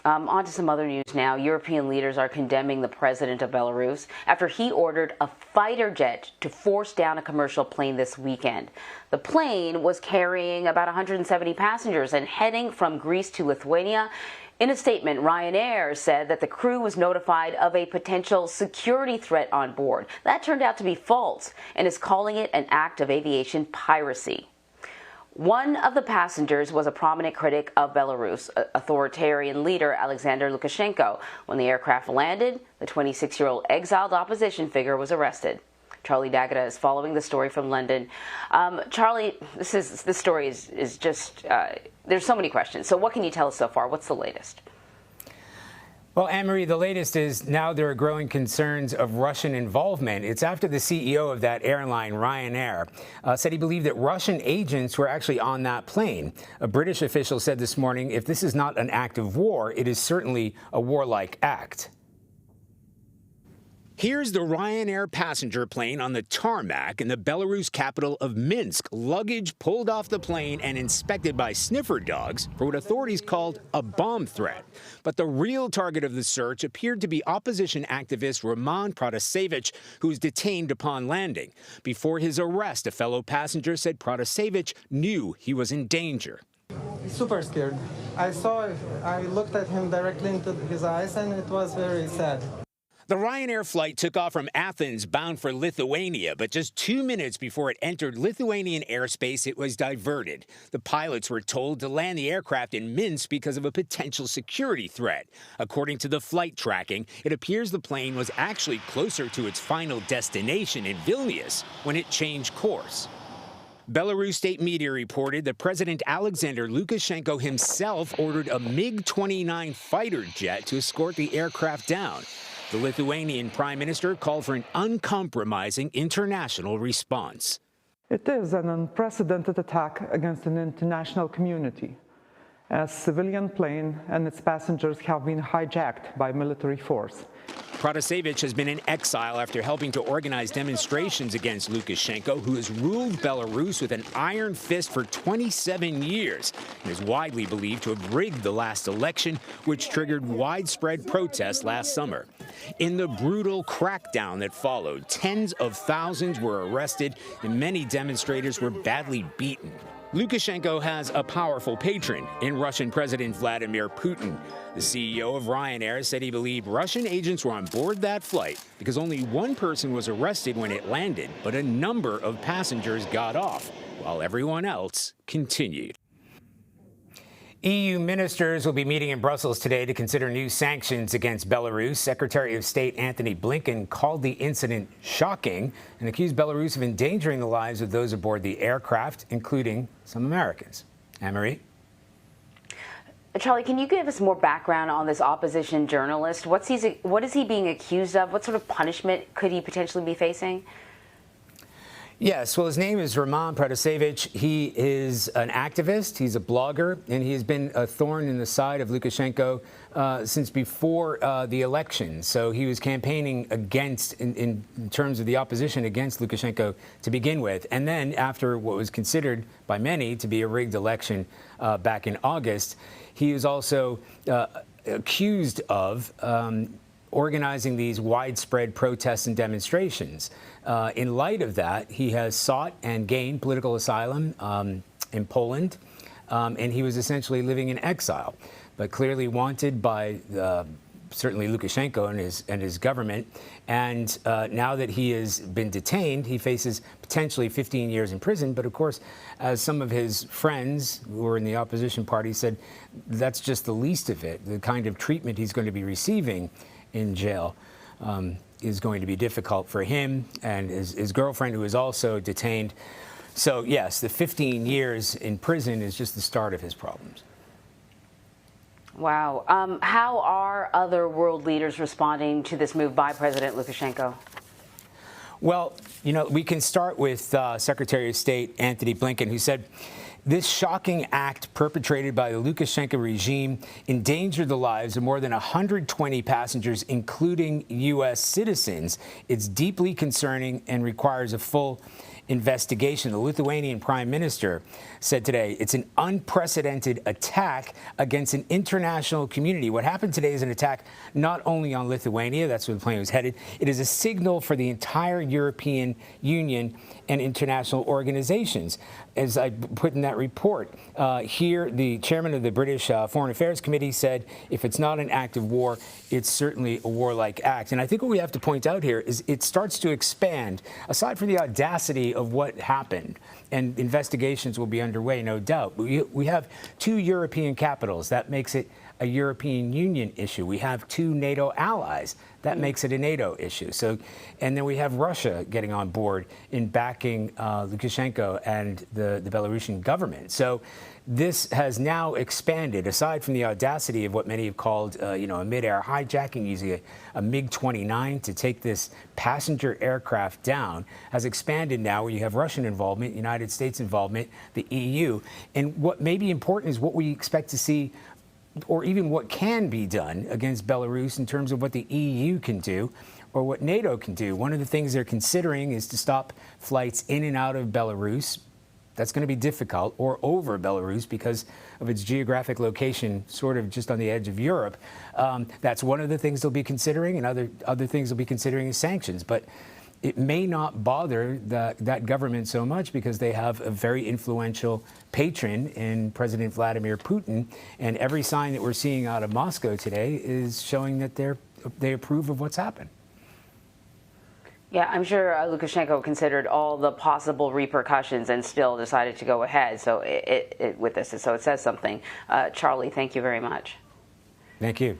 On to some other news now. European leaders are condemning the president of Belarus after he ordered a fighter jet to force down a commercial plane this weekend. The plane was carrying about 170 passengers and heading from Greece to Lithuania. In a statement, Ryanair said that the crew was notified of a potential security threat on board. That turned out to be false and is calling it an act of aviation piracy. One of the passengers was a prominent critic of Belarus, authoritarian leader Alexander Lukashenko. When the aircraft landed, the 26-year-old exiled opposition figure was arrested. Charlie D'Agata is following the story from London. Charlie, this story is just, there's so many questions. So what can you tell us so far? What's the latest? Well, Anne-Marie, the latest is now there are growing concerns of Russian involvement. It's after the CEO of that airline, Ryanair, said he believed that Russian agents were actually on that plane. A British official said this morning, if this is not an act of war, it is certainly a warlike act. Here's the Ryanair passenger plane on the tarmac in the Belarus capital of Minsk. Luggage pulled off the plane and inspected by sniffer dogs for what authorities called a bomb threat. But the real target of the search appeared to be opposition activist Roman Protasevich, who was detained upon landing. Before his arrest, a fellow passenger said Protasevich knew he was in danger. Super scared. I looked at him directly into his eyes, and it was very sad. The Ryanair flight took off from Athens bound for Lithuania, but just 2 minutes before it entered Lithuanian airspace, it was diverted. The pilots were told to land the aircraft in Minsk because of a potential security threat. According to the flight tracking, it appears the plane was actually closer to its final destination in Vilnius when it changed course. Belarus state media reported that President Alexander Lukashenko himself ordered a MiG-29 fighter jet to escort the aircraft down. The Lithuanian prime minister called for an uncompromising international response. It is an unprecedented attack against an international community. A civilian plane and its passengers have been hijacked by military force. Protasevich has been in exile after helping to organize demonstrations against Lukashenko, who has ruled Belarus with an iron fist for 27 years and is widely believed to have rigged the last election, which triggered widespread protests last summer. In the brutal crackdown that followed, tens of thousands were arrested and many demonstrators were badly beaten. Lukashenko has a powerful patron in Russian President Vladimir Putin. The CEO of Ryanair said he believed Russian agents were on board that flight because only one person was arrested when it landed, but a number of passengers got off, while everyone else continued. EU ministers will be meeting in Brussels today to consider new sanctions against Belarus. Secretary of State Antony Blinken called the incident shocking and accused Belarus of endangering the lives of those aboard the aircraft, including some Americans. Anne-Marie? Charlie, can you give us more background on this opposition journalist? What is he being accused of? What sort of punishment could he potentially be facing? Yes, well, his name is Roman Protasevich. He is an activist, he's a blogger, and he has been a thorn in the side of Lukashenko since before the election. So he was campaigning against, in terms of the opposition against Lukashenko to begin with. And then after what was considered by many to be a rigged election back in August, he is also accused of organizing these widespread protests and demonstrations. In light of that, he has sought and gained political asylum in Poland, and he was essentially living in exile, but clearly wanted by certainly Lukashenko and his government. And now that he has been detained, he faces potentially 15 years in prison. But of course, as some of his friends who were in the opposition party said, that's just the least of it. The kind of treatment he's going to be receiving in jail is going to be difficult for him and his girlfriend, who is also detained. So, yes, the 15 years in prison is just the start of his problems. Wow. How are other world leaders responding to this move by President Lukashenko? Well, you know, we can start with Secretary of State Antony Blinken, who said, this shocking act perpetrated by the Lukashenko regime endangered the lives of more than 120 passengers, including U.S. citizens. It's deeply concerning and requires a full investigation. The Lithuanian prime minister said today it's an unprecedented attack against an international community. What happened today is an attack not only on Lithuania, that's where the plane was headed, it is a signal for the entire European Union and international organizations. As I put in that report, here the chairman of the British Foreign Affairs Committee said if it's not an act of war, it's certainly a warlike act. And I think what we have to point out here is it starts to expand, aside from the audacity of what happened, and investigations will be underway, no doubt. We have two European capitals. That makes it a European Union issue. We have two NATO allies. That makes it a NATO issue. So, and then we have Russia getting on board in backing Lukashenko and the Belarusian government. So this has now expanded, aside from the audacity of what many have called, a mid-air hijacking using a MiG-29 to take this passenger aircraft down, has expanded now where you have Russian involvement, United States involvement, the EU. And what may be important is what we expect to see, or even what can be done against Belarus in terms of what the EU can do or what NATO can do. One of the things they're considering is to stop flights in and out of Belarus. That's going to be difficult, or over Belarus because of its geographic location, sort of just on the edge of Europe. That's one of the things they'll be considering, and other things they'll be considering is sanctions. But it may not bother that government so much because they have a very influential patron in President Vladimir Putin. And every sign that we're seeing out of Moscow today is showing that they approve of what's happened. Yeah, I'm sure Lukashenko considered all the possible repercussions and still decided to go ahead. So with this, so it says something. Charlie, thank you very much. Thank you.